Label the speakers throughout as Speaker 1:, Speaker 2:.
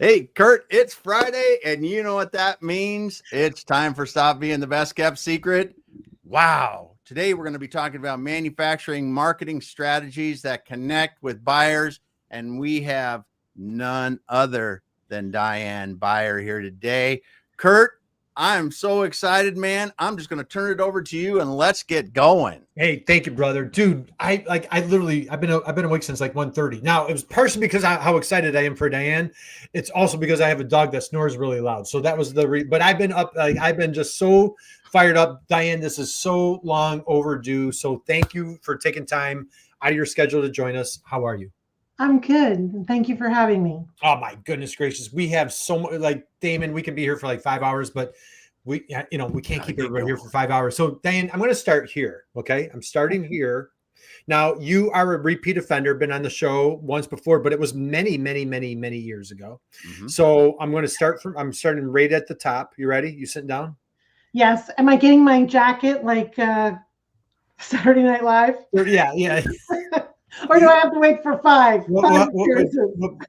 Speaker 1: Hey, Kurt, it's Friday, and you know what that means? It's time for Stop Being the Best Kept Secret. Wow. Today, we're going to be talking about manufacturing marketing strategies that connect with buyers, and we have none other than DiAnn Beyer here today. Kurt, I'm so excited, man. I'm just going to turn it over to you, and let's get going.
Speaker 2: Hey, thank you, brother. Dude, I've been awake since like 1:30. Now, it was partially because how excited I am for DiAnn. It's also because I have a dog that snores really loud. So that was but I've been up, I've been just so fired up. DiAnn, this is so long overdue. So thank you for taking time out of your schedule to join us. How are you?
Speaker 3: I'm good. Thank you for having me.
Speaker 2: Oh my goodness gracious. We have so much, like Damon, we can be here for like 5 hours, but we can't keep everybody here for 5 hours. So DiAnn, I'm going to start here. Okay. I'm starting here. Now, you are a repeat offender, been on the show once before, but it was many, many, many, many years ago. Mm-hmm. So I'm starting right at the top. You ready? You sitting down?
Speaker 3: Yes. Am I getting my jacket like Saturday Night Live?
Speaker 2: Yeah.
Speaker 3: Or do I have to wait for five?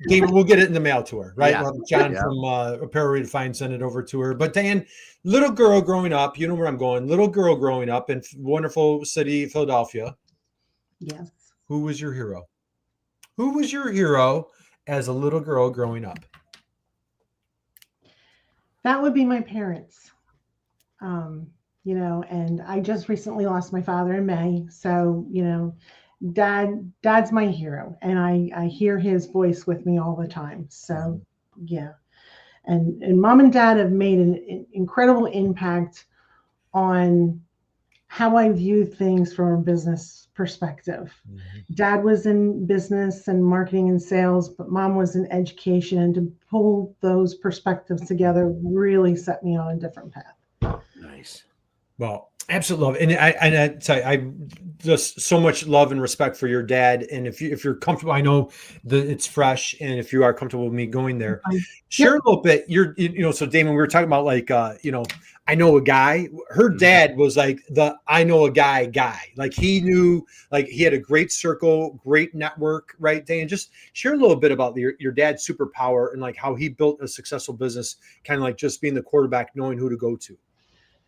Speaker 2: David, we'll get it in the mail to her, right? Yeah. We'll have John from Apparel Redefined send it over to her. But DiAnn, little girl growing up, you know where I'm going. Little girl growing up in wonderful city, Philadelphia.
Speaker 3: Yes.
Speaker 2: Who was your hero? Who was your hero as a little girl growing up?
Speaker 3: That would be my parents. And I just recently lost my father in May. So, Dad's my hero, and I hear his voice with me all the time. So yeah. And Mom and Dad have made an incredible impact on how I view things from a business perspective. Mm-hmm. Dad was in business and marketing and sales, but Mom was in education, and to pull those perspectives together really set me on a different path.
Speaker 2: Nice. Well, absolutely. And I just so much love and respect for your dad. And if you're comfortable, I know that it's fresh. And if you are comfortable with me going there, share a little bit. So Damon, we were talking about I know a guy. Her dad was like I know a guy. Like he knew, like he had a great circle, great network, right? Dan, just share a little bit about your dad's superpower and like how he built a successful business, kind of like just being the quarterback, knowing who to go to.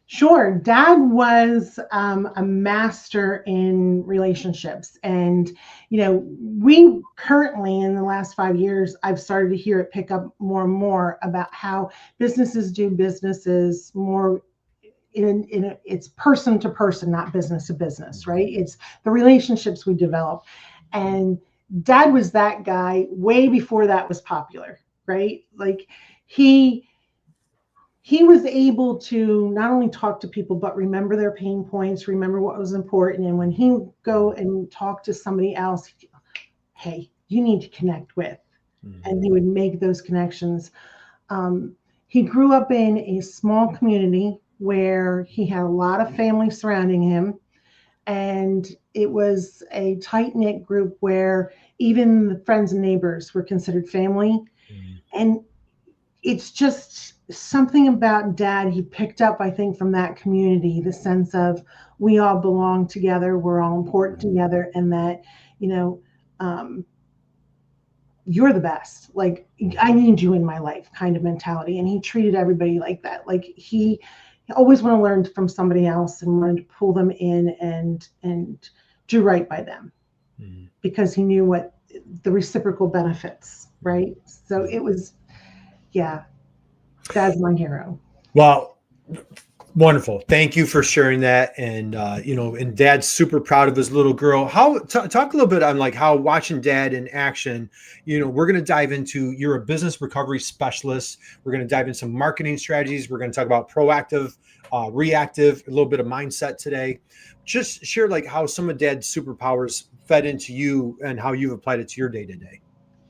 Speaker 3: Sure. Dad was a master in relationships. And, we currently, in the last 5 years, I've started to hear it pick up more and more about how businesses do businesses more it's person to person, not business to business, right? It's the relationships we develop. And Dad was that guy way before that was popular, right? Like he was able to not only talk to people, but remember their pain points, remember what was important. And when he would go and talk to somebody else, hey, you need to connect with. Mm-hmm. And he would make those connections. He grew up in a small community where he had a lot of family surrounding him. And it was a tight-knit group where even the friends and neighbors were considered family. Mm-hmm. And it's just something about Dad he picked up, I think, from that community, the sense of we all belong together, we're all important together, and that, you're the best. Like, I need you in my life kind of mentality. And he treated everybody like that. Like he always wanted to learn from somebody else and wanted to pull them in and do right by them, mm-hmm. because he knew what the reciprocal benefits, right? So it was, yeah. Dad's my hero.
Speaker 2: Well, wonderful. Thank you for sharing that. And, and Dad's super proud of his little girl. Talk a little bit on like how watching Dad in action, we're going to dive into, you're a business recovery specialist. We're going to dive into some marketing strategies. We're going to talk about proactive, reactive, a little bit of mindset today. Just share like how some of Dad's superpowers fed into you and how you've applied it to your day to day.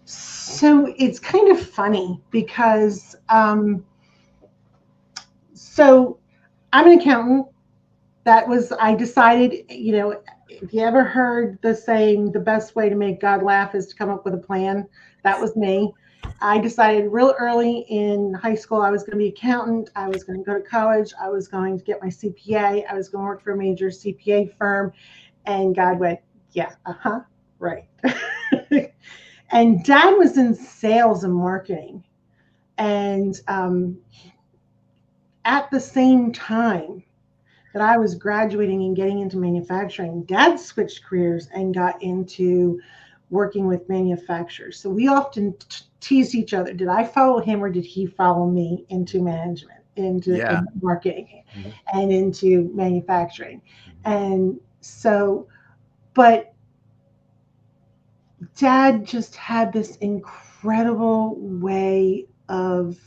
Speaker 3: So it's kind of funny because, so I'm an accountant. I decided, if you ever heard the saying, the best way to make God laugh is to come up with a plan, that was me. I decided real early in high school, I was going to be an accountant. I was going to go to college. I was going to get my CPA. I was going to work for a major CPA firm. And God went, yeah, right. And Dad was in sales and marketing. And at the same time that I was graduating and getting into manufacturing, Dad switched careers and got into working with manufacturers. So we often tease each other. Did I follow him or did he follow me into management, into marketing, and into manufacturing? And so, but Dad just had this incredible way of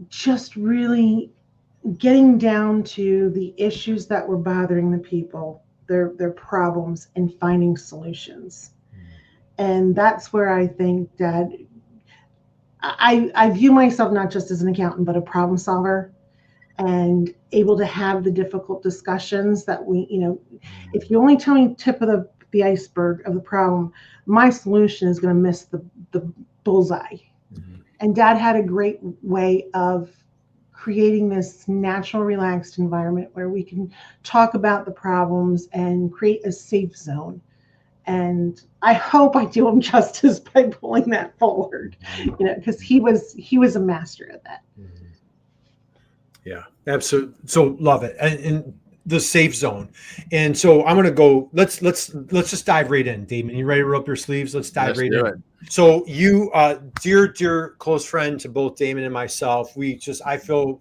Speaker 3: just really getting down to the issues that were bothering the people, their problems, and finding solutions. And that's where I think Dad, I view myself not just as an accountant, but a problem solver, and able to have the difficult discussions that we, if you only tell me tip of the iceberg of the problem, my solution is going to miss the bullseye. And Dad had a great way of creating this natural, relaxed environment where we can talk about the problems and create a safe zone. And I hope I do him justice by pulling that forward, because he was a master at that.
Speaker 2: Yeah, absolutely. So love it. And the safe zone. And so I'm going to go, let's just dive right in. Damon, you ready to roll up your sleeves? Let's dive right in. So you, dear close friend to both Damon and myself, I feel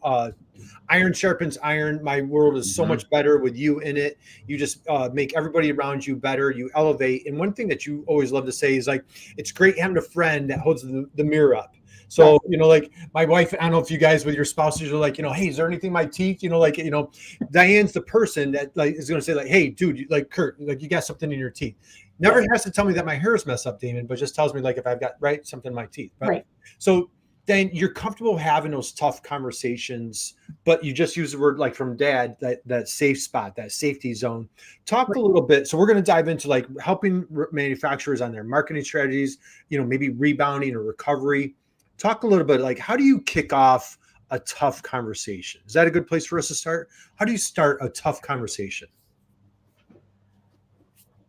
Speaker 2: iron sharpens iron. My world is so much better with you in it. You just make everybody around you better. You elevate. And one thing that you always love to say is like, it's great having a friend that holds the mirror up. So, like my wife, I don't know if you guys with your spouses are like, hey, is there anything in my teeth? DiAnn's the person that like is going to say like, hey, dude, like Kurt, like you got something in your teeth. Never has to tell me that my hair is messed up, Damon, but just tells me like if I've got something in my teeth. Right. So then you're comfortable having those tough conversations, but you just use the word like from Dad, that safe spot, that safety zone. Talk a little bit. So we're going to dive into like helping manufacturers on their marketing strategies, maybe rebounding or recovery. Talk a little bit like how do you kick off a tough conversation? Is that a good place for us to start? How do you start a tough conversation?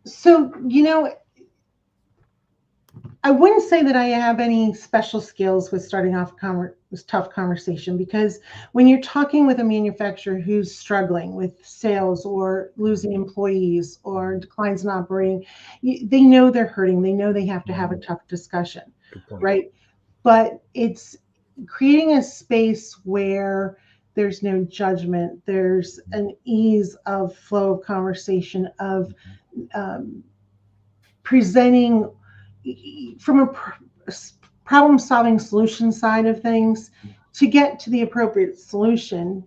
Speaker 3: So, I wouldn't say that I have any special skills with starting off this tough conversation, because when you're talking with a manufacturer who's struggling with sales or losing employees or declines in operating, they know they're hurting. They know they have to have a tough discussion, right? But it's creating a space where there's no judgment. There's an ease of flow of conversation, of presenting from a problem-solving solution side of things. To get to the appropriate solution,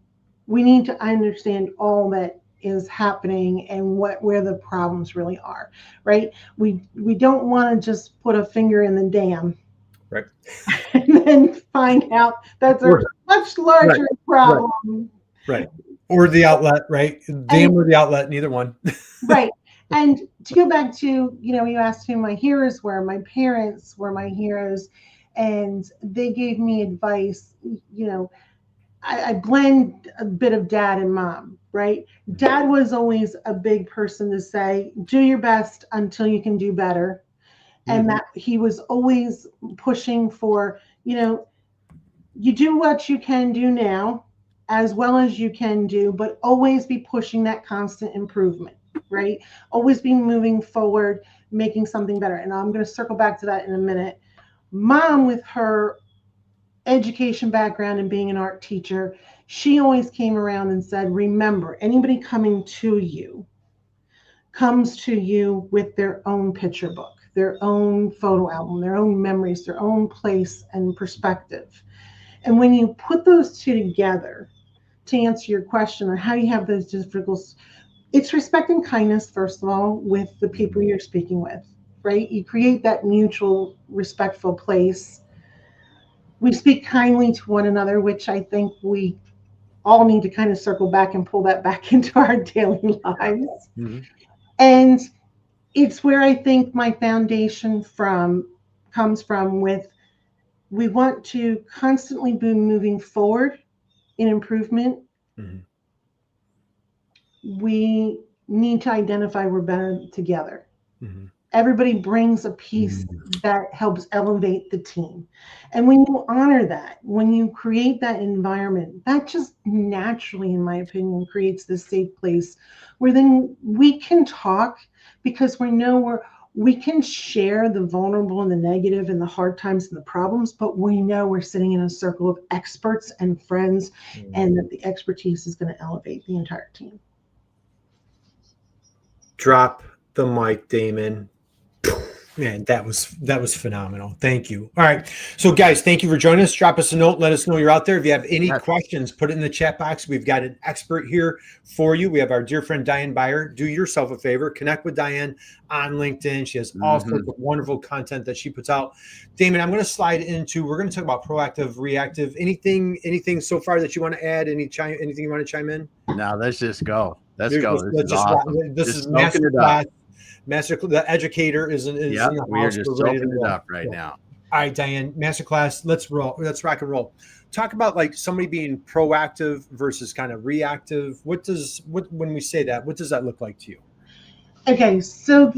Speaker 3: we need to understand all that is happening and where the problems really are, right? We don't want to just put a finger in the dam,
Speaker 2: right,
Speaker 3: and then find out that's a much larger problem,
Speaker 2: right, or the outlet, right? Dam or the outlet, neither one.
Speaker 3: Right. And to go back to, you asked who my heroes were. My parents were my heroes, and they gave me advice. I blend a bit of Dad and Mom, right? Dad was always a big person to say, do your best until you can do better. And that he was always pushing for, you do what you can do now as well as you can do, but always be pushing that constant improvement. Right? Always be moving forward, making something better. And I'm going to circle back to that in a minute. Mom, with her education background and being an art teacher, she always came around and said, remember, anybody coming to you comes to you with their own picture book, their own photo album, their own memories, their own place and perspective. And when you put those two together, to answer your question on how do you have those difficulties, it's respect and kindness, first of all, with the people you're speaking with, right? You create that mutual, respectful place. We speak kindly to one another, which I think we all need to kind of circle back and pull that back into our daily lives. And it's where I think my foundation comes from with, we want to constantly be moving forward in improvement. We need to identify we're better together. Everybody brings a piece that helps elevate the team. And when you honor that, when you create that environment, that just naturally, in my opinion, creates this safe place where then we can talk, because we know we can share the vulnerable and the negative and the hard times and the problems, but we know we're sitting in a circle of experts and friends, and that the expertise is going to elevate the entire team.
Speaker 2: Drop the mic, Damon. Man, that was phenomenal. Thank you. All right. So guys, thank you for joining us. Drop us a note. Let us know you're out there. If you have any questions, put it in the chat box. We've got an expert here for you. We have our dear friend, DiAnn Beyer. Do yourself a favor. Connect with DiAnn on LinkedIn. She has all sorts of wonderful content that she puts out. Damon, I'm going to slide into, we're going to talk about proactive, reactive. Anything so far that you want to add? Anything you want to chime in?
Speaker 1: No, let's just go. Let's go.
Speaker 2: This is awesome. This is master class. The educator is in the house.
Speaker 1: We are just soaking it up right now.
Speaker 2: All right, DiAnn, masterclass. Let's roll. Let's rock and roll. Talk about like somebody being proactive versus kind of reactive. When we say that, what does that look like to you?
Speaker 3: Okay, so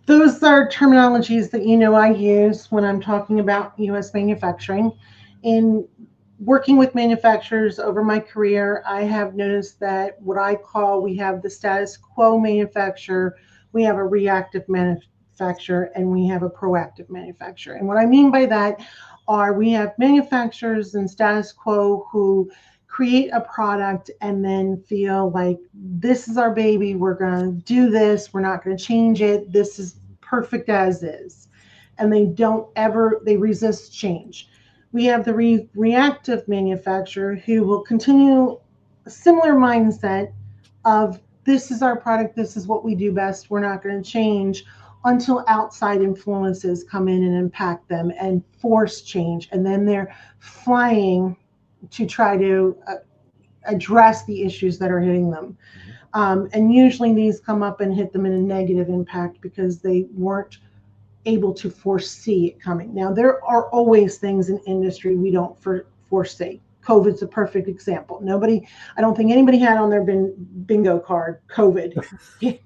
Speaker 3: those are terminologies that I use when I'm talking about U.S. manufacturing. In working with manufacturers over my career, I have noticed that we have the status quo manufacturer, we have a reactive manufacturer, and we have a proactive manufacturer. And what I mean by that are we have manufacturers and status quo who create a product and then feel like this is our baby, we're going to do this, we're not going to change it, this is perfect as is. And they resist change. We have the reactive manufacturer who will continue a similar mindset of this is our product, this is what we do best, we're not going to change, until outside influences come in and impact them and force change. And then they're flying to try to address the issues that are hitting them. And usually these come up and hit them in a negative impact because they weren't able to foresee it coming. Now, there are always things in industry we don't foresee. COVID's a perfect example. I don't think anybody had on their bingo card COVID. Okay?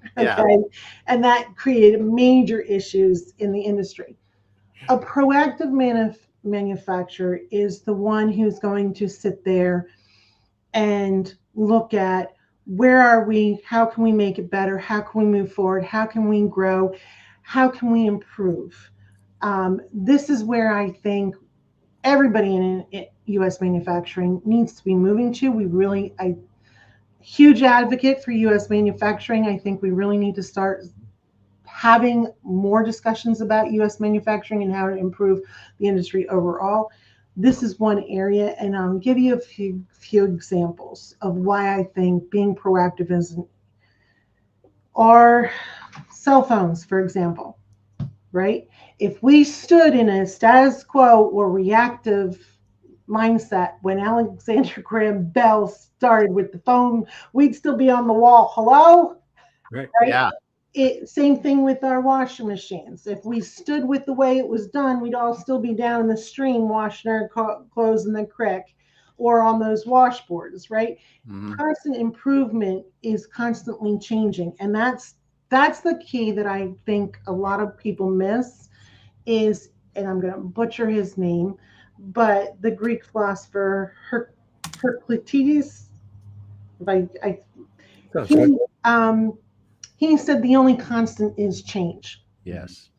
Speaker 3: And that created major issues in the industry. A proactive manufacturer is the one who's going to sit there and look at where are we, how can we make it better, how can we move forward, how can we grow, how can we improve. This is where I think everybody in U.S. manufacturing needs to be moving to. Huge advocate for U.S. manufacturing. I think we really need to start having more discussions about U.S. manufacturing and how to improve the industry overall. This is one area, and I'll give you a few examples of why I think being proactive is. Our cell phones, for example, right? If we stood in a status quo or reactive mindset when Alexander Graham Bell started with the phone, we'd still be on the wall. Hello?
Speaker 2: Right?
Speaker 1: Yeah.
Speaker 3: Same thing with our washing machines. If we stood with the way it was done, we'd all still be down in the stream washing our clothes in the creek or on those washboards, right? Constant improvement is constantly changing. And that's the key that I think a lot of people miss is, and I'm going to butcher his name, but the Greek philosopher Heraclitus, he said the only constant is change.
Speaker 1: Yes.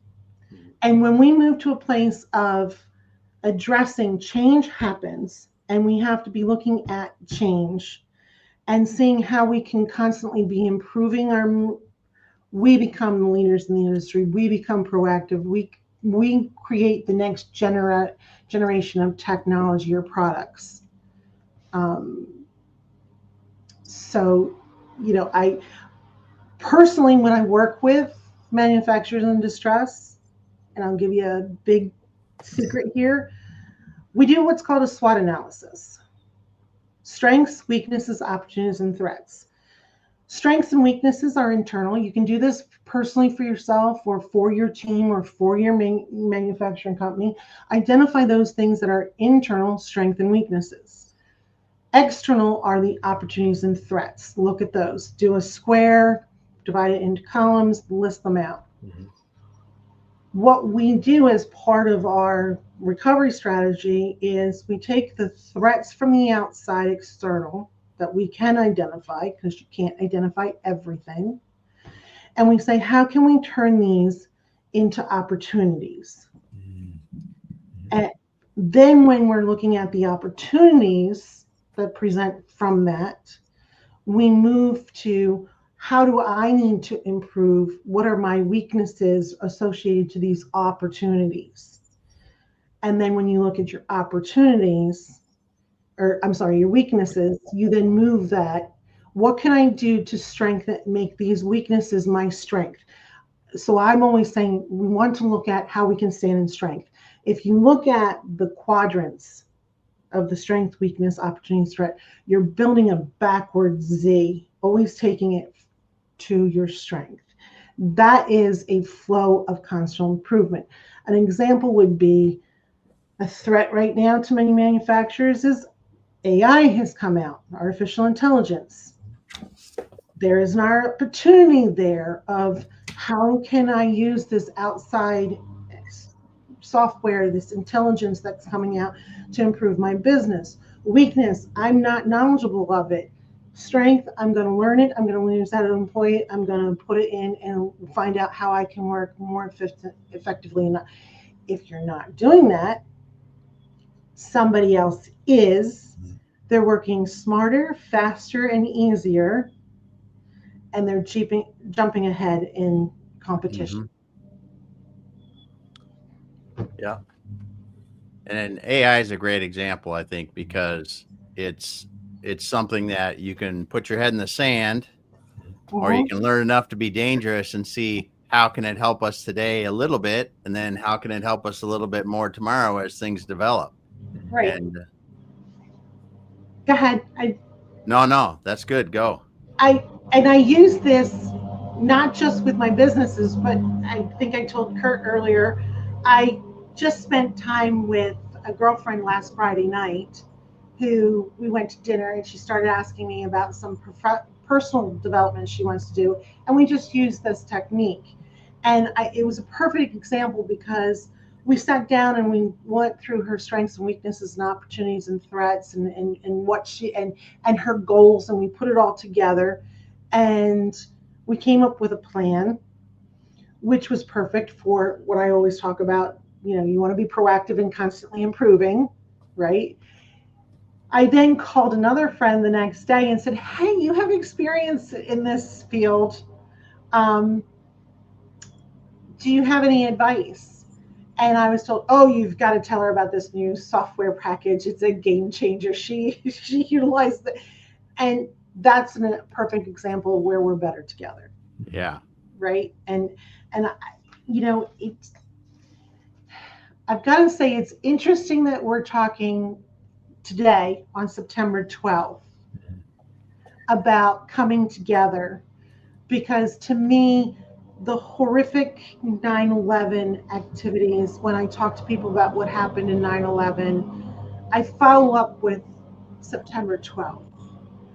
Speaker 3: And when we move to a place of addressing change happens, and we have to be looking at change and seeing how we can constantly be improving we become the leaders in the industry. We become proactive. We create the next generation of technology or products. I personally, when I work with manufacturers in distress, and I'll give you a big secret here, we do what's called a SWOT analysis. Strengths, weaknesses, opportunities, and threats. Strengths and weaknesses are internal. You can do this personally for yourself or for your team or for your manufacturing company. Identify those things that are internal, strengths and weaknesses. External are the opportunities and threats. Look at those. Do a square, divide it into columns, list them out. what we do as part of our recovery strategy is we take the threats from the outside external that we can identify, because you can't identify everything, and we say, how can we turn these into opportunities? And then when we're looking at the opportunities that present from that, we move to, how do I need to improve? What are my weaknesses associated to these opportunities? And then when you look at your opportunities, or I'm sorry, your weaknesses, you then move that. What can I do to strengthen, make these weaknesses my strength? So I'm always saying we want to look at how we can stand in strength. If you look at the quadrants of the strength, weakness, opportunity, threat, you're building a backwards Z, always taking it to your strength. That is a flow of constant improvement. An example would be, a threat right now to many manufacturers is AI has come out, artificial intelligence. There is an opportunity there of, how can I use this outside software, this intelligence that's coming out, to improve my business? Weakness, I'm not knowledgeable of it. Strength, I'm going to learn it. I'm going to use that to employ it. I'm going to put it in and find out how I can work more effectively. If you're not doing that, somebody else is. They're working smarter, faster, and easier, and they're jumping ahead in competition.
Speaker 1: Yeah. And AI is a great example, I think, because it's something that you can put your head in the sand, or you can learn enough to be dangerous and see how can it help us today a little bit, and then how can it help us a little bit more tomorrow as things develop.
Speaker 3: Right.
Speaker 1: And
Speaker 3: go ahead.
Speaker 1: No, that's good. Go.
Speaker 3: I use this not just with my businesses, but I think I told Kurt earlier, I just spent time with a girlfriend last Friday night who we went to dinner, and she started asking me about some personal development she wants to do. And we just used this technique. And it was a perfect example, because we sat down and we went through her strengths and weaknesses and opportunities and threats, and what she and her goals, and we put it all together, and we came up with a plan, which was perfect for what I always talk about. You want to be proactive and constantly improving, right? I then called another friend the next day and said, hey, you have experience in this field. Do you have any advice? And I was told, oh, you've got to tell her about this new software package. It's a game changer. She utilized it. And that's a perfect example of where we're better together.
Speaker 1: Yeah.
Speaker 3: Right. And I've got to say, it's interesting that we're talking today on September 12th about coming together, because to me, the horrific 9/11 activities, when I talk to people about what happened in 9/11, I follow up with September 12th.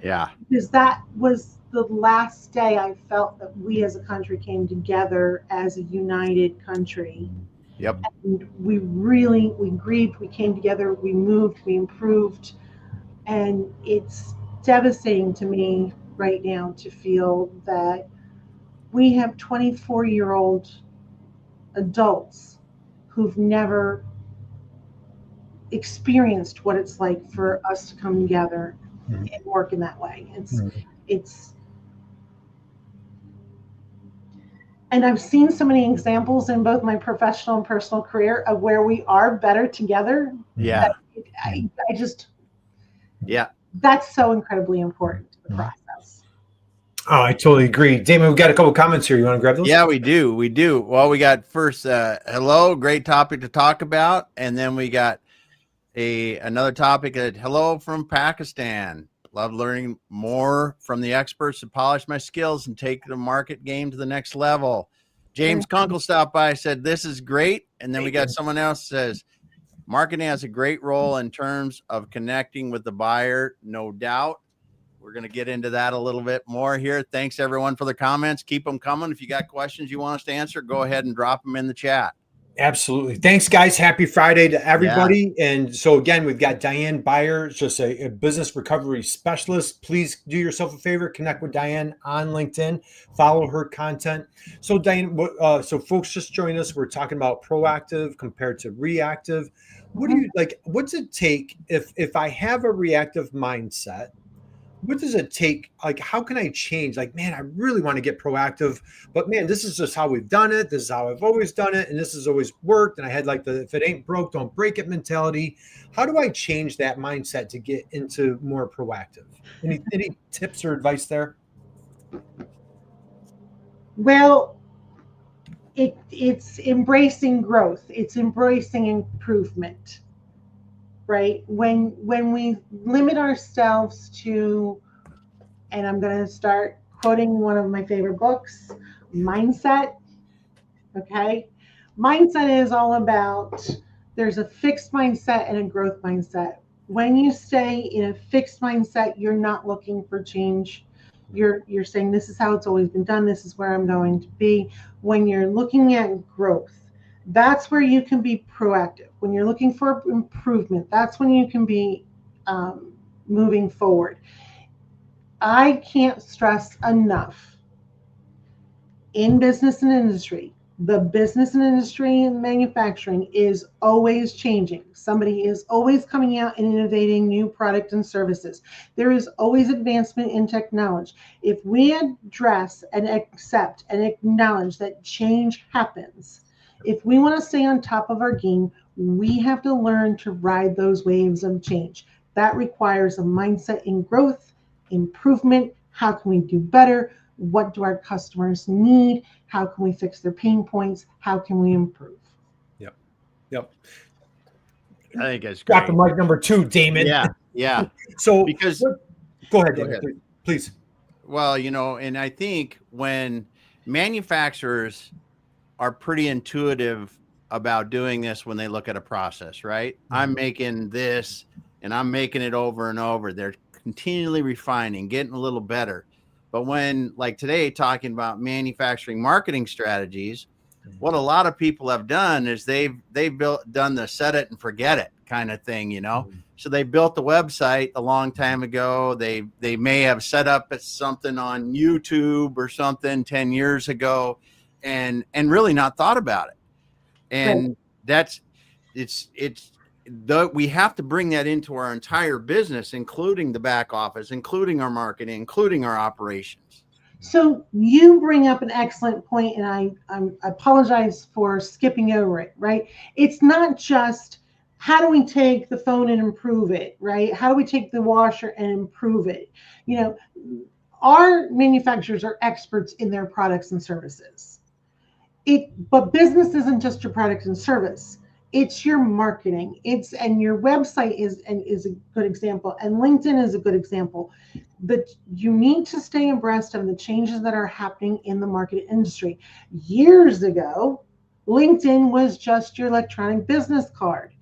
Speaker 1: Yeah.
Speaker 3: Because that was the last day I felt that we as a country came together as a united country.
Speaker 1: Yep.
Speaker 3: And we grieved, we came together, we moved, we improved. And it's devastating to me right now to feel that we have 24-year-old adults who've never experienced what it's like for us to come together and work in that way. It's and I've seen so many examples in both my professional and personal career of where we are better together.
Speaker 1: Yeah.
Speaker 3: I just,
Speaker 1: yeah,
Speaker 3: that's so incredibly important to the process.
Speaker 2: Oh, I totally agree. Damon, we've got a couple comments here. You want to grab those?
Speaker 1: Yeah, we do. Well, we got first, hello, great topic to talk about. And then we got another topic that, hello from Pakistan. Love learning more from the experts to polish my skills and take the market game to the next level. James Kunkel stopped by, said, this is great. And then we got someone else says, marketing has a great role in terms of connecting with the buyer, no doubt. We're going to get into that a little bit more here. Thanks, everyone, for the comments. Keep them coming. If you got questions you want us to answer, go ahead and drop them in the chat.
Speaker 2: Absolutely. Thanks, guys. Happy Friday to everybody. And so again, we've got DiAnn Beyer, just a business recovery specialist. Please do yourself a favor, connect with DiAnn on LinkedIn, follow her content. So DiAnn, so folks just join us. We're talking about proactive compared to reactive. What do you like? What's it take if I have a reactive mindset? What does it take? Like, how can I change? Like, man, I really want to get proactive, but man, this is just how we've done it. This is how I've always done it. And this has always worked. And I had like if it ain't broke, don't break it mentality. How do I change that mindset to get into more proactive? Any tips or advice there?
Speaker 3: Well, it's embracing growth. It's embracing improvement. Right? When we limit ourselves to, and I'm going to start quoting one of my favorite books, mindset. Okay. Mindset is all about, there's a fixed mindset and a growth mindset. When you stay in a fixed mindset, you're not looking for change. You're saying, this is how it's always been done. This is where I'm going to be. When you're looking at growth, that's where you can be proactive. When you're looking for improvement, that's when you can be moving forward. I can't stress enough, in business and industry, the business and industry and manufacturing is always changing. Somebody is always coming out and innovating new product and services. There is always advancement in technology. If we address and accept and acknowledge that change happens, if we want to stay on top of our game, we have to learn to ride those waves of change. That requires a mindset in growth, improvement. How can we do better? What do our customers need? How can we fix their pain points? How can we improve?
Speaker 2: Yep.
Speaker 1: I think it's great.
Speaker 2: Got the mic number 2, Damon.
Speaker 1: Yeah.
Speaker 2: So
Speaker 1: Because
Speaker 2: go ahead, Damon, please.
Speaker 1: Well, and I think when manufacturers are pretty intuitive about doing this when they look at a process, right? Mm-hmm. I'm making this and I'm making it over and over. They're continually refining, getting a little better. But when, like today, talking about manufacturing marketing strategies, what a lot of people have done is they've done the set it and forget it kind of thing, So they built the website a long time ago. They may have set up something on YouTube or something 10 years ago and really not thought about it. And right. We have to bring that into our entire business, including the back office, including our marketing, including our operations.
Speaker 3: So you bring up an excellent point, and I apologize for skipping over it, right? It's not just how do we take the phone and improve it, right? How do we take the washer and improve it? Our manufacturers are experts in their products and services. But business isn't just your product and service. It's your marketing. And your website is a good example, and LinkedIn is a good example. But you need to stay abreast of the changes that are happening in the market industry. Years ago, LinkedIn was just your electronic business card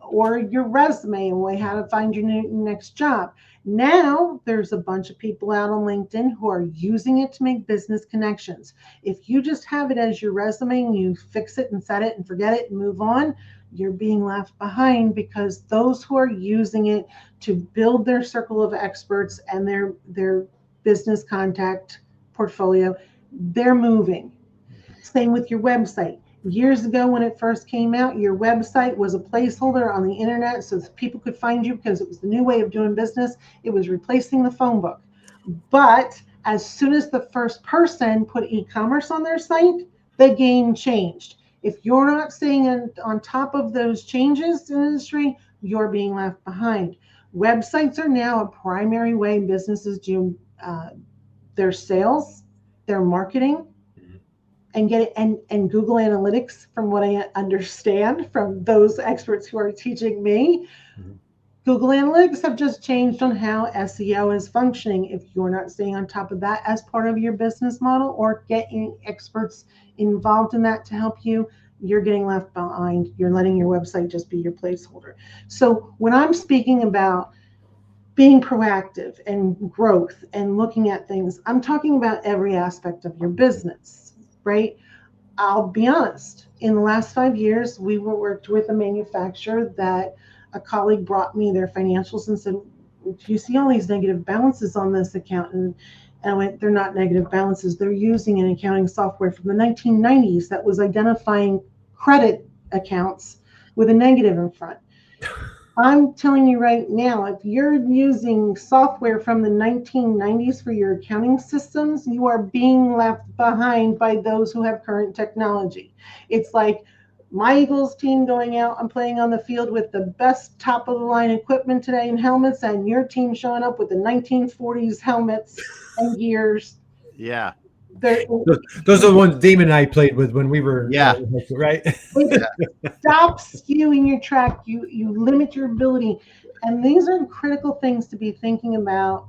Speaker 3: or your resume and how to find your next job. Now there's a bunch of people out on LinkedIn who are using it to make business connections. If you just have it as your resume and you fix it and set it and forget it and move on, you're being left behind, because those who are using it to build their circle of experts and their business contact portfolio, they're moving. Same with your website. Years ago, when it first came out, your website was a placeholder on the internet so that people could find you because it was the new way of doing business. It was replacing the phone book. But as soon as the first person put e-commerce on their site, the game changed. If you're not staying on top of those changes in the industry, you're being left behind. Websites are now a primary way businesses do their sales, their marketing, and get it, and Google Analytics, from what I understand from those experts who are teaching me. Mm-hmm. Google Analytics have just changed on how SEO is functioning. If you're not staying on top of that as part of your business model or getting experts involved in that to help you, you're getting left behind. You're letting your website just be your placeholder. So when I'm speaking about being proactive and growth and looking at things, I'm talking about every aspect of your business. Right? I'll be honest. in the last 5 years, we worked with a manufacturer that a colleague brought me their financials and said, "Do you see all these negative balances on this account?" And I went, "They're not negative balances. They're using an accounting software from the 1990s that was identifying credit accounts with a negative in front." I'm telling you right now, if you're using software from the 1990s for your accounting systems, you are being left behind by those who have current technology. It's like my Eagles team going out and playing on the field with the best top of the line equipment today and helmets, and your team showing up with the 1940s helmets and gears.
Speaker 1: Yeah.
Speaker 2: Those are the ones Damon and I played with when we were
Speaker 1: Yeah.
Speaker 2: in high school, right?
Speaker 3: It stops you in your track. You limit your ability. And these are critical things to be thinking about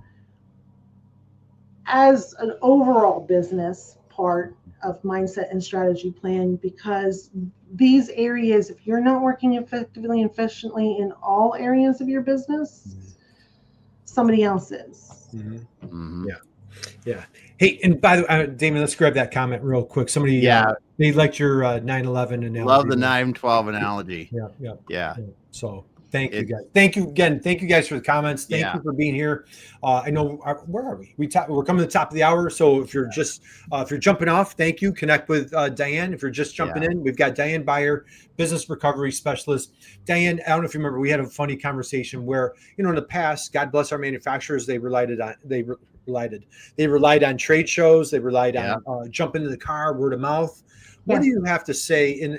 Speaker 3: as an overall business part of mindset and strategy plan, because these areas, if you're not working effectively and efficiently in all areas of your business, somebody else is.
Speaker 1: Mhm.
Speaker 2: Yeah. Hey, and by the way, Damon, let's grab that comment real quick. Somebody,
Speaker 1: Yeah.
Speaker 2: they liked your 9/11 analogy.
Speaker 1: Love the 9/12 analogy.
Speaker 2: Yeah.
Speaker 1: Yeah.
Speaker 2: So thank you guys. Thank you again. Thank you guys for the comments. Thank you for being here. I know where are we? We're coming to the top of the hour. So if you're just if you're jumping off, thank you. Connect with DiAnn. If you're just jumping in, we've got DiAnn Beyer, business recovery specialist. DiAnn, I don't know if you remember, we had a funny conversation where, in the past, God bless our manufacturers, they relied on trade shows, they relied on jump into the car, word of mouth. What do you have to say? And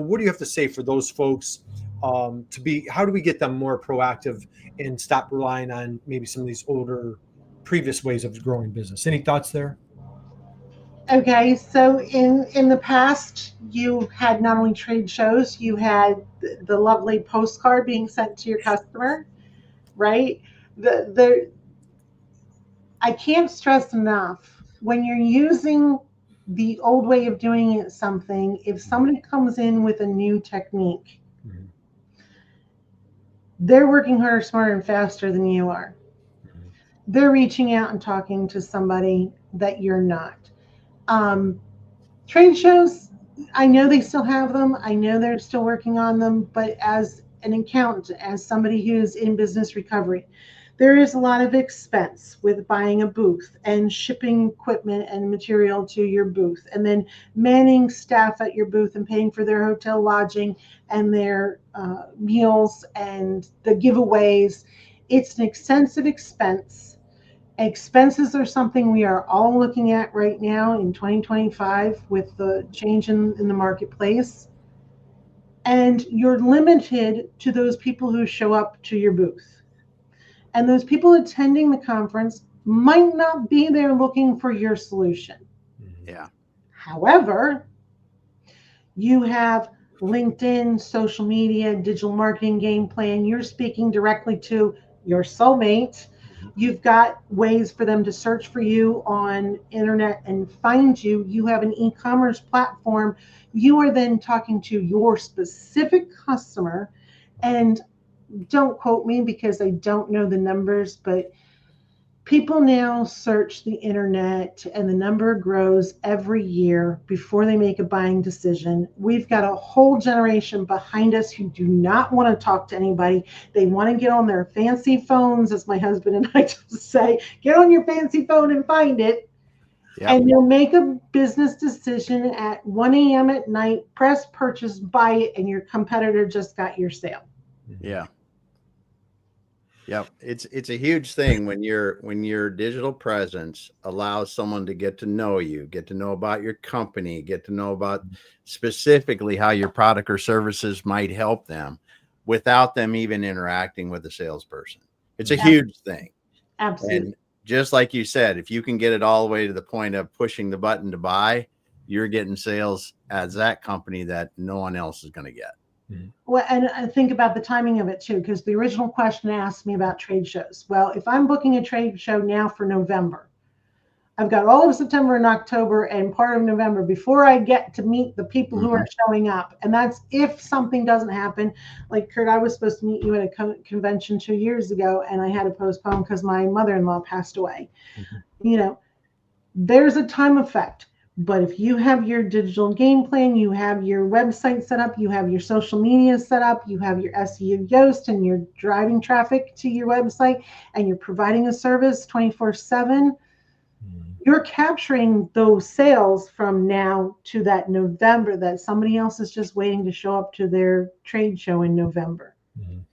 Speaker 2: what do you have to say for those folks how do we get them more proactive and stop relying on maybe some of these older previous ways of growing business? Any thoughts there?
Speaker 3: Okay, so in the past, you had not only trade shows, you had the lovely postcard being sent to your customer, right? I can't stress enough, when you're using the old way of doing something, if somebody comes in with a new technique, they're working harder, smarter, and faster than you are. They're reaching out and talking to somebody that you're not. Trade shows, I know they still have them. I know they're still working on them. But as an accountant, as somebody who's in business recovery, there is a lot of expense with buying a booth and shipping equipment and material to your booth, and then manning staff at your booth and paying for their hotel lodging and their meals and the giveaways. It's an extensive expense. Expenses are something we are all looking at right now in 2025 with the change in the marketplace. And you're limited to those people who show up to your booth. And those people attending the conference might not be there looking for your solution.
Speaker 1: Yeah.
Speaker 3: However, you have LinkedIn, social media, digital marketing game plan. You're speaking directly to your soulmate. You've got ways for them to search for you on internet and find you. You have an e-commerce platform. You are then talking to your specific customer. And don't quote me because I don't know the numbers, but people now search the internet and the number grows every year before they make a buying decision. We've got a whole generation behind us who do not want to talk to anybody. They want to get on their fancy phones, as my husband and I just say, get on your fancy phone and find it. Yep. And you'll make a business decision at 1 a.m. at night, press purchase, buy it, and your competitor just got your sale.
Speaker 1: Yeah. Yep. It's a huge thing when your digital presence allows someone to get to know you, get to know about your company, get to know about specifically how your product or services might help them without them even interacting with the salesperson. It's a huge thing.
Speaker 3: Absolutely.
Speaker 1: And just like you said, if you can get it all the way to the point of pushing the button to buy, you're getting sales as that company that no one else is going to get.
Speaker 3: Well, and I think about the timing of it too, because the original question asked me about trade shows. Well, if I'm booking a trade show now for November, I've got all of September and October and part of November before I get to meet the people who are showing up. And that's if something doesn't happen. Like, Kurt, I was supposed to meet you at a convention 2 years ago, and I had to postpone because my mother-in-law passed away. There's a time effect. But if you have your digital game plan, you have your website set up, you have your social media set up, you have your SEO Yoast, and you're driving traffic to your website, and you're providing a service 24/7, you're capturing those sales from now to that November that somebody else is just waiting to show up to their trade show in November.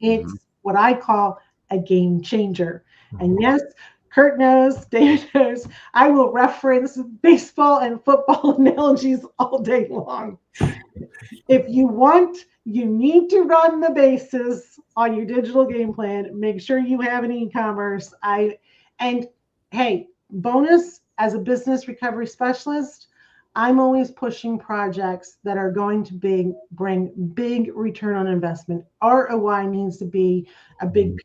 Speaker 3: It's what I call a game changer. And yes, Kurt knows, David knows, I will reference baseball and football analogies all day long. If you want, you need to run the bases on your digital game plan. Make sure you have an e-commerce. And hey, bonus, as a business recovery specialist, I'm always pushing projects that are going to bring big return on investment. ROI needs to be a big piece.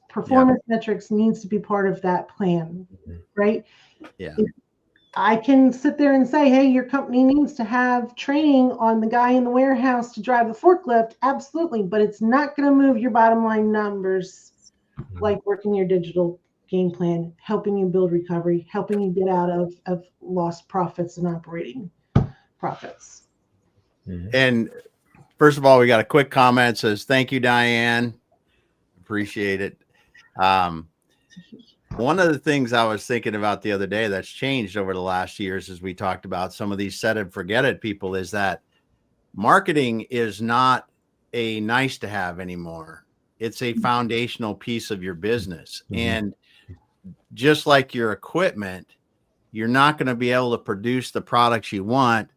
Speaker 3: Performance metrics needs to be part of that plan, right?
Speaker 1: Yeah.
Speaker 3: I can sit there and say, hey, your company needs to have training on the guy in the warehouse to drive the forklift. Absolutely. But it's not going to move your bottom line numbers like working your digital game plan, helping you build recovery, helping you get out of lost profits and operating profits.
Speaker 1: And first of all, we got a quick comment that says, thank you, DiAnn. Appreciate it. One of the things I was thinking about the other day that's changed over the last years, as we talked about some of these set and forget it people, is that marketing is not a nice to have anymore. It's a foundational piece of your business. And just like your equipment, you're not going to be able to produce the products you want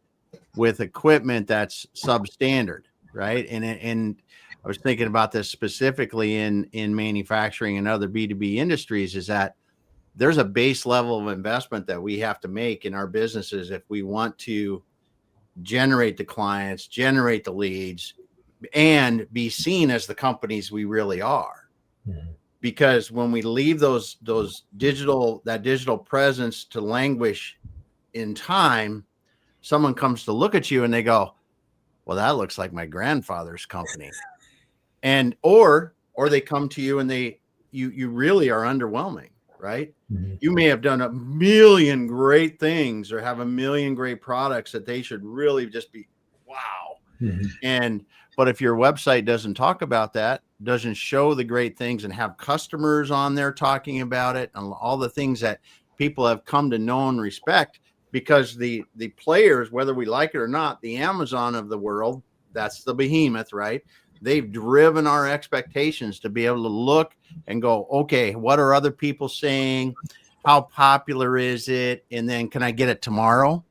Speaker 1: with equipment that's substandard, right? And I was thinking about this specifically in manufacturing and other B2B industries, is that there's a base level of investment that we have to make in our businesses if we want to generate the clients, generate the leads, and be seen as the companies we really are. Because when we leave those digital presence to languish in time, someone comes to look at you and they go, well, that looks like my grandfather's company. And or they come to you and you really are underwhelming, right? You may have done a million great things or have a million great products that they should really just be wow. But if your website doesn't talk about that, doesn't show the great things and have customers on there talking about it and all the things that people have come to know and respect, because the players, whether we like it or not, the Amazon of the world, that's the behemoth, right? They've driven our expectations to be able to look and go, okay, what are other people saying? How popular is it? And then can I get it tomorrow?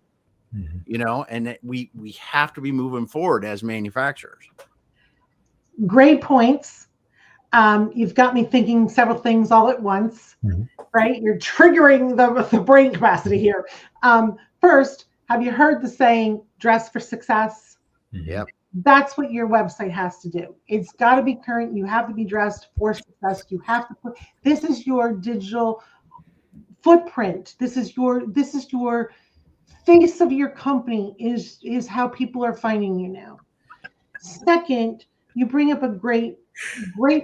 Speaker 1: You know, and we have to be moving forward as manufacturers.
Speaker 3: Great points. You've got me thinking several things all at once, right? You're triggering the brain capacity here. First, have you heard the saying, dress for success?
Speaker 1: Yep.
Speaker 3: That's what your website has to do. It's got to be current. You have to be dressed for success. You have to put, this is your digital footprint. This is your face of your company is how people are finding you now. Second, you bring up a great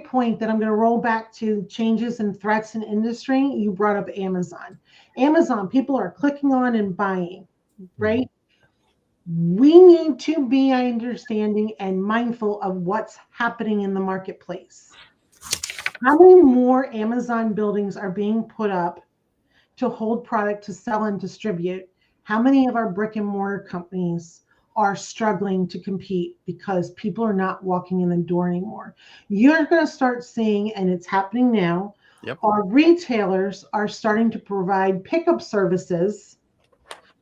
Speaker 3: point that I'm going to roll back to changes and threats in industry. You brought up Amazon. Amazon, people are clicking on and buying, right? We need to be understanding and mindful of what's happening in the marketplace. How many more Amazon buildings are being put up to hold product to sell and distribute? How many of our brick and mortar companies are struggling to compete because people are not walking in the door anymore? You're going to start seeing, and it's happening now, our retailers are starting to provide pickup services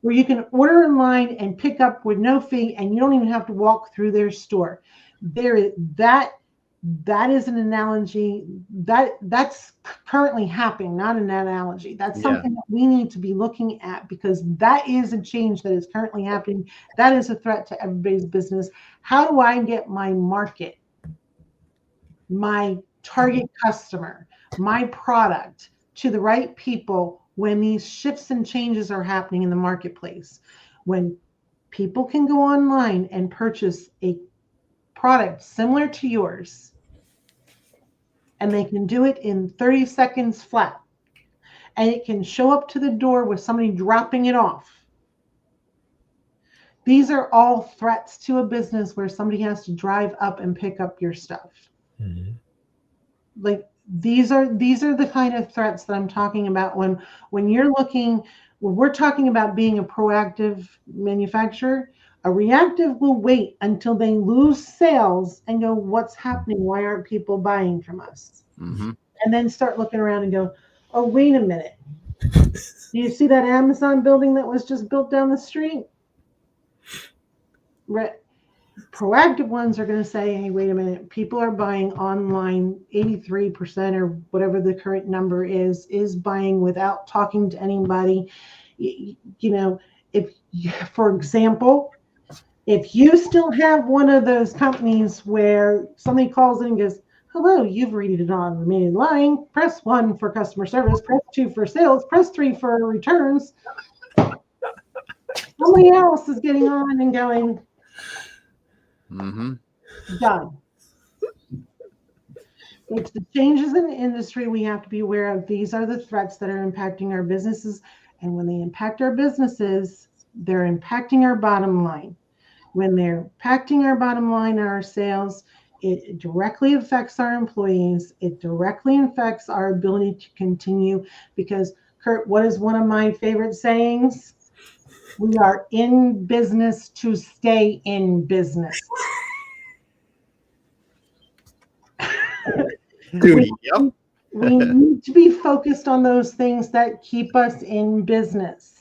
Speaker 3: where you can order online and pick up with no fee, and you don't even have to walk through their store. That is an analogy that's currently happening, not an analogy. That's something that we need to be looking at, because that is a change that is currently happening. That is a threat to everybody's business. How do I get my market, my target customer, my product to the right people when these shifts and changes are happening in the marketplace? When people can go online and purchase a product similar to yours, and they can do it in 30 seconds flat, and it can show up to the door with somebody dropping it off, These are all threats to a business where somebody has to drive up and pick up your stuff.
Speaker 2: Mm-hmm.
Speaker 3: Like these are the kind of threats that I'm talking about when we're talking about being a proactive manufacturer. A reactive will wait until they lose sales and go, what's happening? Why aren't people buying from us?
Speaker 1: Mm-hmm.
Speaker 3: And then start looking around and go, oh, wait a minute. Do you see that Amazon building that was just built down the street? Proactive ones are going to say, hey, wait a minute, people are buying online. 83% or whatever the current number is buying without talking to anybody. If, for example, if you still have one of those companies where somebody calls in and goes, hello, you've read it on the main line, press 1 for customer service, press 2 for sales, press 3 for returns. Somebody else is getting on and going, done. It's the changes in the industry we have to be aware of. These are the threats that are impacting our businesses. And when they impact our businesses, they're impacting our bottom line. When they're impacting our bottom line and our sales, it directly affects our employees. It directly affects our ability to continue. Because, Kurt, what is one of my favorite sayings? We are in business to stay in business.
Speaker 1: Dude, yep.
Speaker 3: We need to be focused on those things that keep us in business.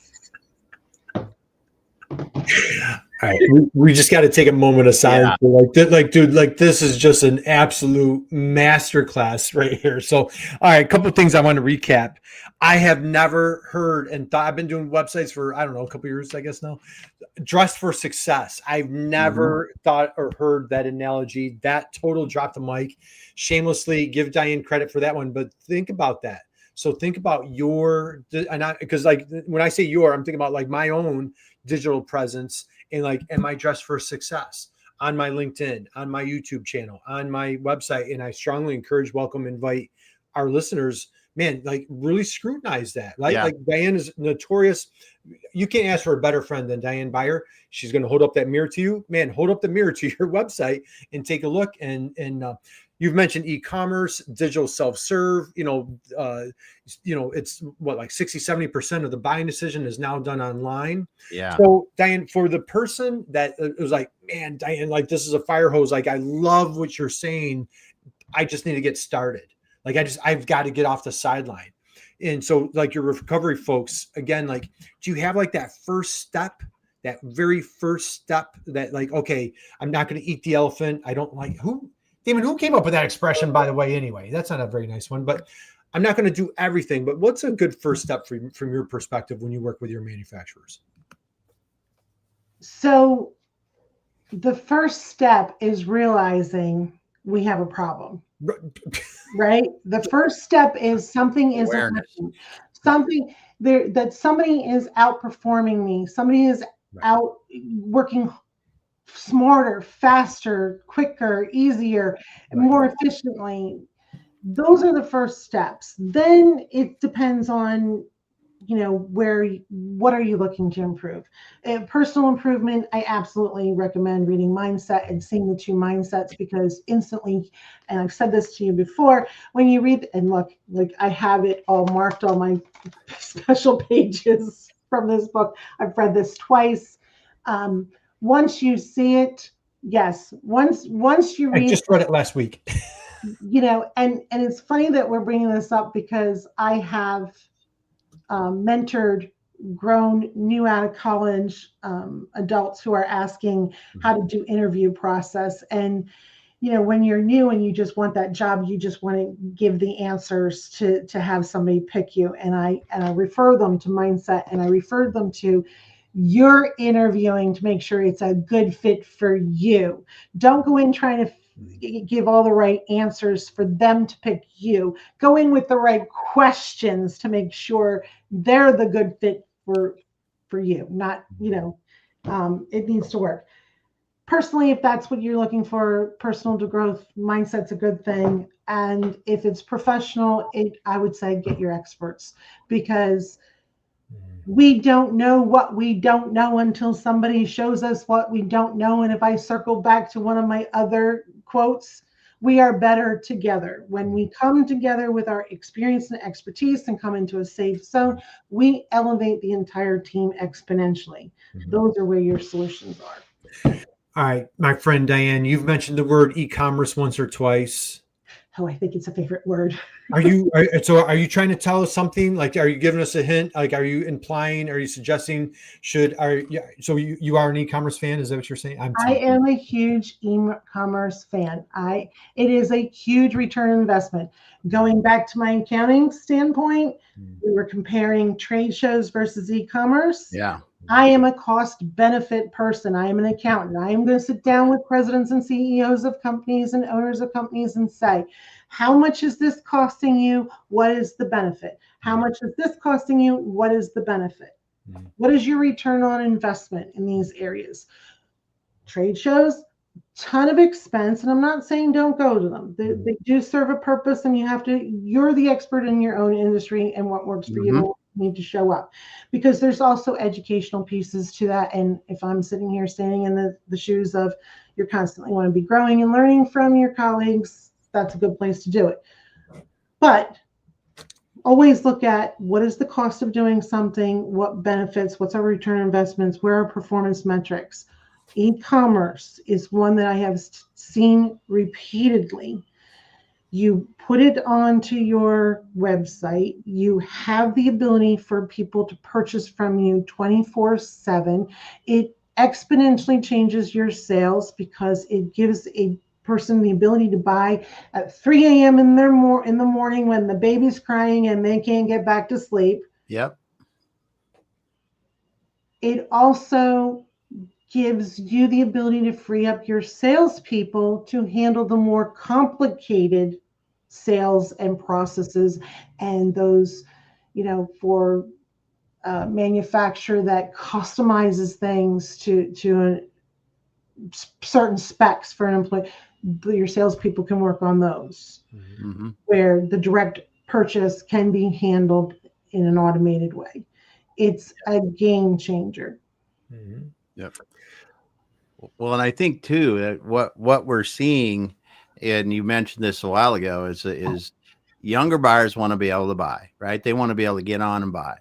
Speaker 2: All right, we just got to take a moment of silence. Yeah. Dude, this is just an absolute masterclass right here. So, all right, a couple of things I want to recap. I have never heard and thought, I've been doing websites for, I don't know, a couple of years, I guess now. Dress for success. I've never thought or heard that analogy. That total drop the mic. Shamelessly give DiAnn credit for that one, but think about that. So think about because like when I say I'm thinking about like my own digital presence and like, am I dressed for success on my LinkedIn, on my YouTube channel, on my website? And I strongly encourage, invite our listeners, man, like really scrutinize that. Like DiAnn is notorious. You can't ask for a better friend than DiAnn Beyer. She's going to hold up that mirror to you, man, hold up the mirror to your website and take a look. And you've mentioned e-commerce, digital self-serve, it's what, like 60-70% of the buying decision is now done online.
Speaker 1: Yeah.
Speaker 2: So DiAnn, for the person that it was like, man, DiAnn, like this is a fire hose. Like, I love what you're saying. I just need to get started. Like, I've got to get off the sideline. And so like your recovery folks, again, like, do you have like that first step, that very first step that like, okay, I'm not going to eat the elephant. I don't like Damon, who came up with that expression, by the way, anyway? That's not a very nice one, but I'm not going to do everything. But what's a good first step from your perspective when you work with your manufacturers?
Speaker 3: So the first step is realizing we have a problem, right? The first step is something is something there that somebody is outperforming me. Somebody is out working smarter, faster, quicker, easier, more efficiently. Those are the first steps. Then it depends on, what are you looking to improve? Personal improvement, I absolutely recommend reading Mindset and seeing the two mindsets, because instantly, and I've said this to you before, when you read, and look, like I have it all marked on my special pages from this book. I've read this twice. Once you see it, yes. Once you read,
Speaker 2: I just read it last week.
Speaker 3: And it's funny that we're bringing this up because I have mentored grown, new out of college adults who are asking how to do interview process. And when you're new and you just want that job, you just want to give the answers to have somebody pick you. And I refer them to Mindset, and I refer them to, you're interviewing to make sure it's a good fit for you. Don't go in trying to give all the right answers for them to pick you. Go in with the right questions to make sure they're the good fit for you. Not, it needs to work. Personally, if that's what you're looking for, personal growth, Mindset's a good thing. And if it's professional, I would say get your experts, because We don't know what we don't know until somebody shows us what we don't know. And if I circle back to one of my other quotes, we are better together. When we come together with our experience and expertise and come into a safe zone, we elevate the entire team exponentially. Those are where your solutions are.
Speaker 2: All right, my friend DiAnn, you've mentioned the word e-commerce once or twice.
Speaker 3: Oh, I think it's a favorite word.
Speaker 2: Are you trying to tell us something? Like, are you giving us a hint? Like, are you implying? Are you suggesting? So you are an e-commerce fan? Is that what you're saying?
Speaker 3: I am a huge e-commerce fan. It is a huge return on investment. Going back to my accounting standpoint, we were comparing trade shows versus e-commerce.
Speaker 1: Yeah.
Speaker 3: I am a cost benefit person. I am an accountant. I am going to sit down with presidents and CEOs of companies and owners of companies and say, how much is this costing you? What is the benefit? How much is this costing you? What is the benefit? What is your return on investment in these areas? Trade shows, ton of expense, and I'm not saying don't go to them. They do serve a purpose, and you're the expert in your own industry, and what works for you need to show up, because there's also educational pieces to that. And if I'm sitting here standing in the shoes of, you're constantly want to be growing and learning from your colleagues, that's a good place to do it. But always look at what is the cost of doing something, what benefits, what's our return on investments, where are performance metrics. E-commerce is one that I have seen repeatedly. You put it onto your website. You have the ability for people to purchase from you 24/7. It exponentially changes your sales because it gives a person the ability to buy at 3 a.m. in the morning when the baby's crying and they can't get back to sleep.
Speaker 1: Yep.
Speaker 3: It also gives you the ability to free up your salespeople to handle the more complicated sales and processes, and those, for manufacturer that customizes things to certain specs for an employee. Your salespeople can work on those, where the direct purchase can be handled in an automated way. It's a game changer.
Speaker 1: Yep. Well, and I think too that what we're seeing, and you mentioned this a while ago, is younger buyers want to be able to buy, right? They want to be able to get on and buy.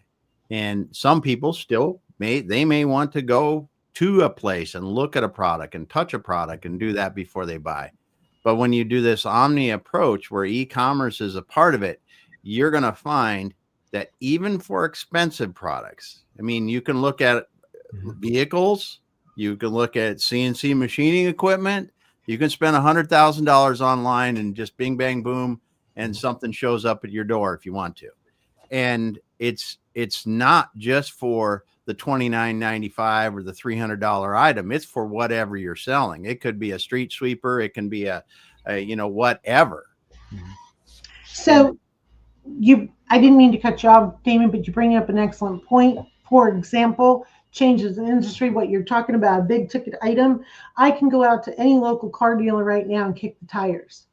Speaker 1: And some people still may want to go to a place and look at a product and touch a product and do that before they buy. But when you do this omni approach where e-commerce is a part of it, you're going to find that even for expensive products, I mean, you can look at vehicles, you can look at CNC machining equipment, you can spend $100,000 online and just bing, bang, boom, and something shows up at your door if you want to. And it's not just for the $29.95 or the $300 item. It's for whatever you're selling. It could be a street sweeper. It can be a whatever.
Speaker 3: So I didn't mean to cut you off, Damon, but you bring up an excellent point. For example, changes in industry, what you're talking about, a big ticket item. I can go out to any local car dealer right now and kick the tires,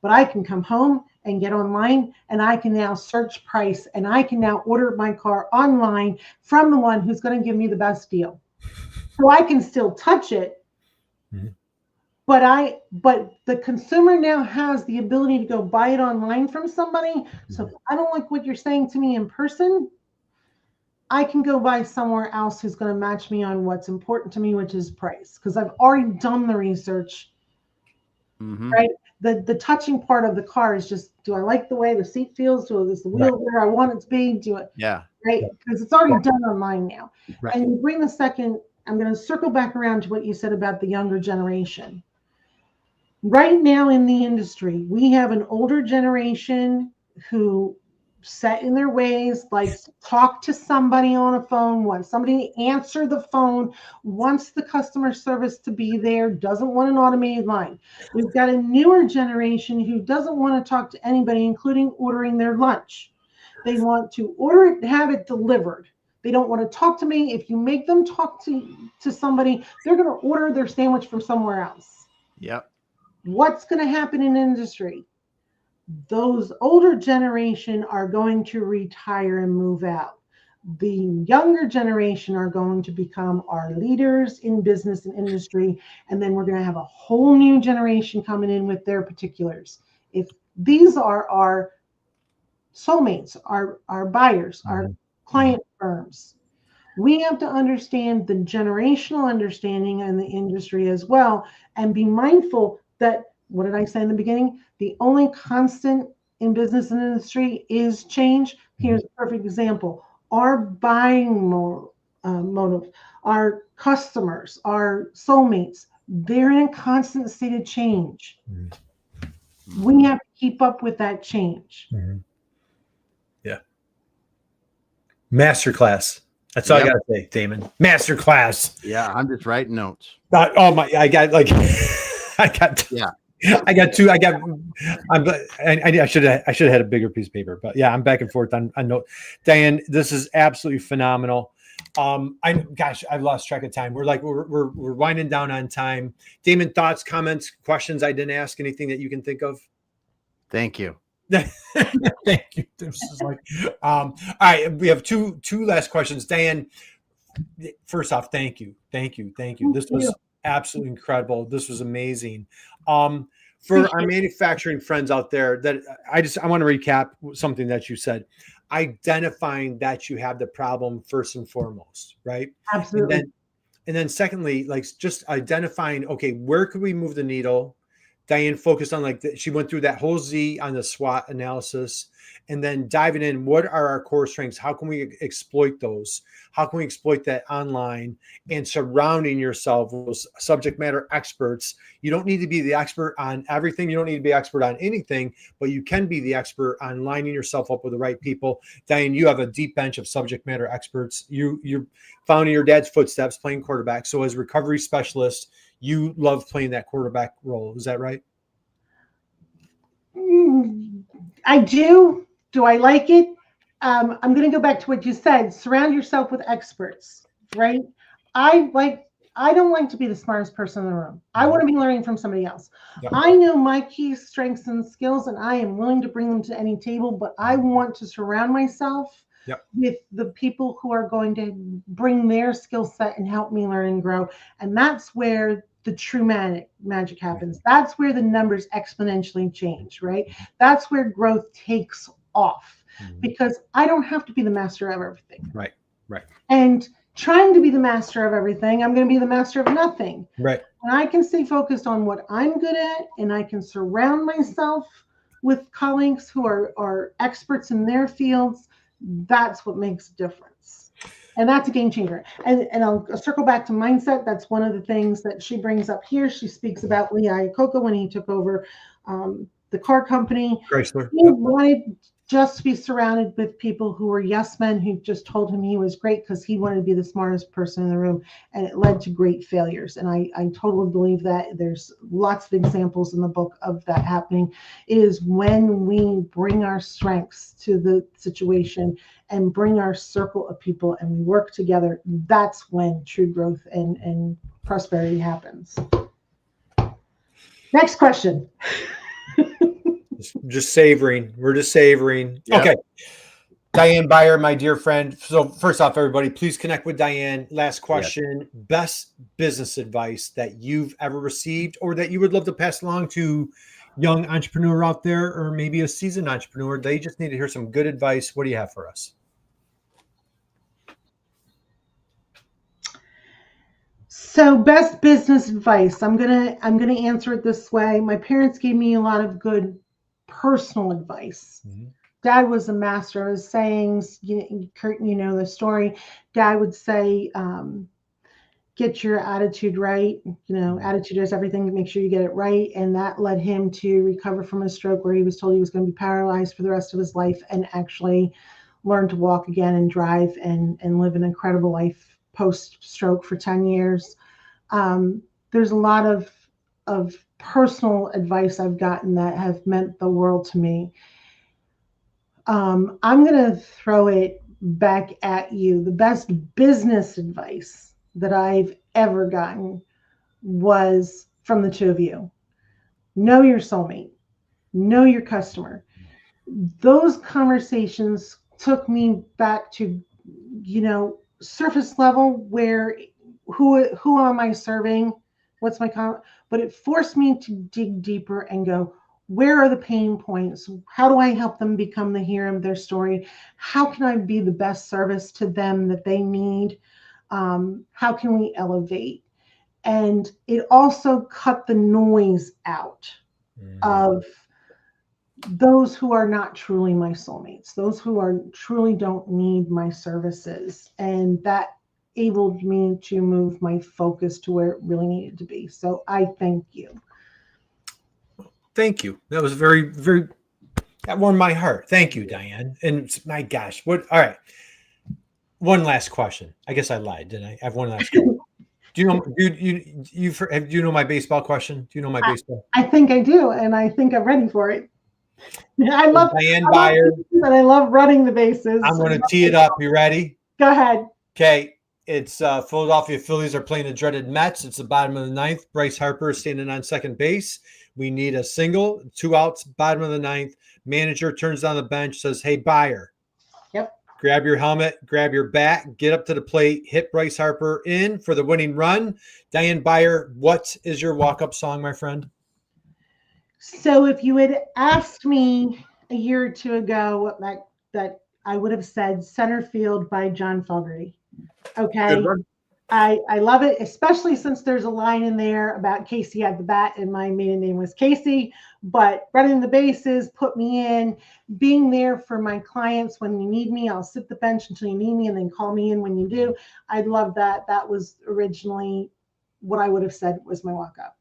Speaker 3: but I can come home and get online, and I can now search price, and I can now order my car online from the one who's going to give me the best deal. So I can still touch it, but the consumer now has the ability to go buy it online from somebody. So if I don't like what you're saying to me in person, I can go buy somewhere else who's going to match me on what's important to me, which is price, because I've already done the research, right? The touching part of the car is just, do I like the way the seat feels? Is the wheel where I want it to be? Right? Because it's already done online now. Right. And you bring the second, I'm going to circle back around to what you said about the younger generation. Right now in the industry, we have an older generation who set in their ways, like talk to somebody on a phone, wants somebody to answer the phone, wants the customer service to be there, doesn't want an automated line. We've got a newer generation who doesn't want to talk to anybody, including ordering their lunch. They want to order it, have it delivered. They don't want to talk to me. If you make them talk to somebody, they're going to order their sandwich from somewhere else.
Speaker 1: Yep.
Speaker 3: What's going to happen in industry? Those older generation are going to retire and move out. the younger generation are going to become our leaders in business and industry, and then we're going to have a whole new generation coming in with their particulars. If these are our soulmates, our buyers, our client firms, we have to understand the generational understanding in the industry as well, and be mindful that, what did I say in the beginning? The only constant in business and industry is change. Here's a perfect example. Our buying motive, our customers, our soulmates, they're in a constant state of change. We have to keep up with that change.
Speaker 2: Yeah. Masterclass. That's all I gotta say, Damon. Masterclass.
Speaker 1: Yeah, I'm just writing notes.
Speaker 2: Oh my! I got like, I got two. I should have had a bigger piece of paper, but yeah, I'm back and forth on note. DiAnn, this is absolutely phenomenal. I've lost track of time. We're winding down on time. Damon, thoughts, comments, questions I didn't ask, anything that you can think of?
Speaker 1: Thank you.
Speaker 2: Thank you. This is like, all right. We have two last questions. DiAnn, first off, thank you. This was absolutely incredible. This was amazing. For our manufacturing friends out there, that I want to recap something that you said. Identifying that you have the problem first and foremost, right?
Speaker 3: Absolutely.
Speaker 2: And then secondly, like just identifying, okay, where could we move the needle? DiAnn focused on she went through that whole Z on the SWOT analysis, and then diving in, what are our core strengths? How can we exploit those? How can we exploit that online, and surrounding yourself with subject matter experts? You don't need to be the expert on everything. You don't need to be expert on anything, but you can be the expert on lining yourself up with the right people. DiAnn, you have a deep bench of subject matter experts. You're following your dad's footsteps, playing quarterback. So as recovery specialist, you love playing that quarterback role. Is that right?
Speaker 3: I do. Do I like it? I'm going to go back to what you said. Surround yourself with experts, right? I don't like to be the smartest person in the room. I want to be learning from somebody else. Yep. I know my key strengths and skills, and I am willing to bring them to any table, but I want to surround myself with the people who are going to bring their skill set and help me learn and grow. And that's where the true magic happens. That's where the numbers exponentially change, right? That's where growth takes off, because I don't have to be the master of everything.
Speaker 2: Right.
Speaker 3: And trying to be the master of everything, I'm going to be the master of nothing.
Speaker 2: Right.
Speaker 3: And I can stay focused on what I'm good at, and I can surround myself with colleagues who are experts in their fields. That's what makes a difference. And that's a game changer. And I'll circle back to mindset. That's one of the things that she brings up here. She speaks about Lee Iacocca when he took over the car company.
Speaker 2: Chrysler.
Speaker 3: He wanted just to be surrounded with people who were yes men who just told him he was great because he wanted to be the smartest person in the room. And it led to great failures. And I totally believe that. There's lots of examples in the book of that happening. It is when we bring our strengths to the situation and bring our circle of people and we work together, that's when true growth and prosperity happens. Next question.
Speaker 2: Just savoring. We're just savoring.
Speaker 1: Yep.
Speaker 2: Okay. DiAnn Beyer, my dear friend. So first off, everybody, please connect with DiAnn. Last question. Yes. Best business advice that you've ever received or that you would love to pass along to young entrepreneur out there, or maybe a seasoned entrepreneur. They just need to hear some good advice. What do you have for us?
Speaker 3: So best business advice. I'm gonna answer it this way. My parents gave me a lot of good personal advice. Dad was a master of his sayings. Kurt, you know the story. Dad would say, get your attitude right. Attitude is everything. Make sure you get it right. And that led him to recover from a stroke where he was told he was going to be paralyzed for the rest of his life, and actually learn to walk again and drive and live an incredible life post-stroke for 10 years. There's a lot of personal advice I've gotten that have meant the world to me. I'm going to throw it back at you. The best business advice that I've ever gotten was from the two of you. Know your soulmate. Know your customer. Those conversations took me back to surface level where who am I serving? What's my but it forced me to dig deeper and go, where are the pain points? How do I help them become the hero of their story? How can I be the best service to them that they need? How can we elevate? And it also cut the noise out of those who are not truly my soulmates, those who are truly don't need my services. And that enabled me to move my focus to where it really needed to be. So I thank you.
Speaker 2: Thank you. That was very, very, that warmed my heart. Thank you, DiAnn. And my gosh, all right. One last question. I guess I lied, didn't I? I have one last question. Do you know my baseball question? Do you know my baseball?
Speaker 3: I think I do, and I think I'm ready for it. I love
Speaker 2: DiAnn Beyer,
Speaker 3: and I love running the bases.
Speaker 2: I'm going to tee it up. You ready?
Speaker 3: Go ahead.
Speaker 2: Okay. It's Philadelphia Phillies are playing the dreaded Mets. It's the bottom of the ninth. Bryce Harper is standing on second base. We need a single, 2 outs, bottom of the ninth. Manager turns on the bench, says, "Hey, Beyer.
Speaker 3: Yep.
Speaker 2: Grab your helmet, grab your bat, get up to the plate, hit Bryce Harper in for the winning run." DiAnn Beyer, what is your walk-up song, my friend?
Speaker 3: So if you had asked me a year or two ago that I would have said Center Field by John Fogerty. Okay. I love it, especially since there's a line in there about Casey had the bat and my maiden name was Casey. But running the bases, put me in, being there for my clients when you need me. I'll sit the bench until you need me and then call me in when you do. I love that. That was originally what I would have said was my walk-up.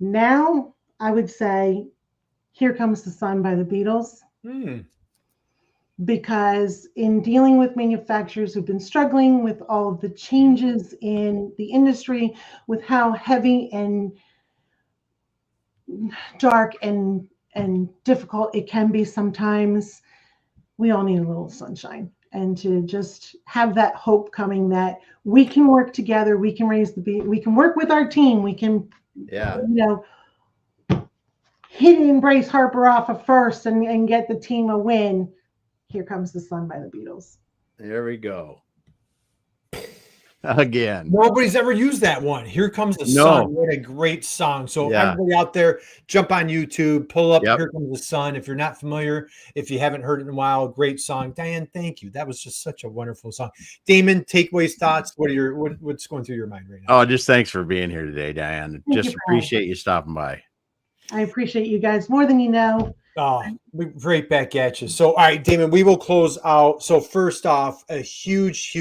Speaker 3: Now I would say Here Comes the Sun by the Beatles. Because in dealing with manufacturers who've been struggling with all of the changes in the industry, with how heavy and dark and difficult it can be sometimes, we all need a little sunshine. And to just have that hope coming that we can work together, we can we can work with our team, we can, hit Bryce Harper off of first and get the team a win. Here Comes the Sun by the Beatles.
Speaker 1: There we go. Again.
Speaker 2: Nobody's ever used that one. Here Comes the Sun. What a great song. So everybody out there, jump on YouTube, pull up Here Comes the Sun. If you're not familiar, if you haven't heard it in a while, great song. DiAnn, thank you. That was just such a wonderful song. Damon, takeaways, thoughts. What's going through your mind right now?
Speaker 1: Oh, just thanks for being here today, DiAnn. Just appreciate you stopping by.
Speaker 3: I appreciate you guys more than you know.
Speaker 2: Oh, right back at you. So, all right, Damon, we will close out. So first off, a huge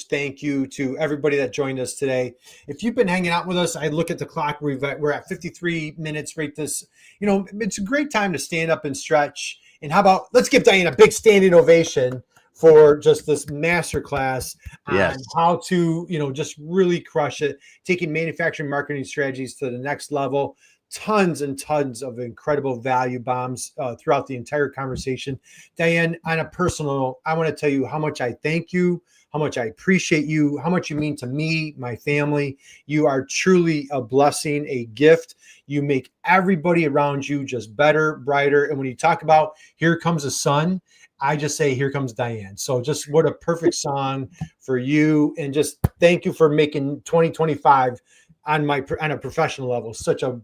Speaker 2: thank you to everybody that joined us today. If you've been hanging out with us, I look at the clock. We're at 53 minutes right this. It's a great time to stand up and stretch. And how about, let's give DiAnn a big standing ovation for just this masterclass on how to, just really crush it, taking manufacturing marketing strategies to the next level. Tons and tons of incredible value bombs throughout the entire conversation. DiAnn, on a personal note, I want to tell you how much I thank you, how much I appreciate you, how much you mean to me, my family. You are truly a blessing, a gift. You make everybody around you just better, brighter. And when you talk about Here Comes the Sun, I just say, here comes DiAnn. So just what a perfect song for you. And just thank you for making 2025 on a professional level such a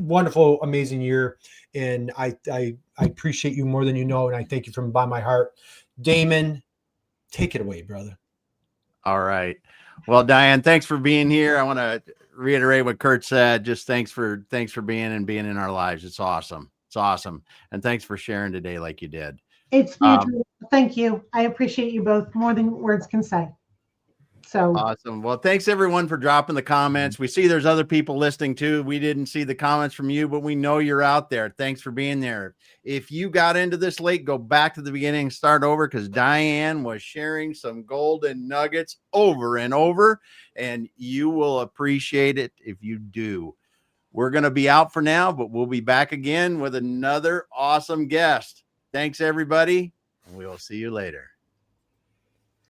Speaker 2: wonderful, amazing year. And I appreciate you more than you know. And I thank you from the bottom of my heart. Damon, take it away, brother.
Speaker 1: All right. Well, DiAnn, thanks for being here. I want to reiterate what Kurt said. Just thanks for being in our lives. It's awesome. It's awesome. And thanks for sharing today like you did.
Speaker 3: It's mutual. Thank you. I appreciate you both more than words can say. So
Speaker 1: awesome. Well, thanks everyone for dropping the comments. We see there's other people listening too. We didn't see the comments from you, but we know you're out there. Thanks for being there. If you got into this late, go back to the beginning and start over, because DiAnn was sharing some golden nuggets over and over, and you will appreciate it if you do. We're going to be out for now, but we'll be back again with another awesome guest. Thanks everybody, and we will see you later.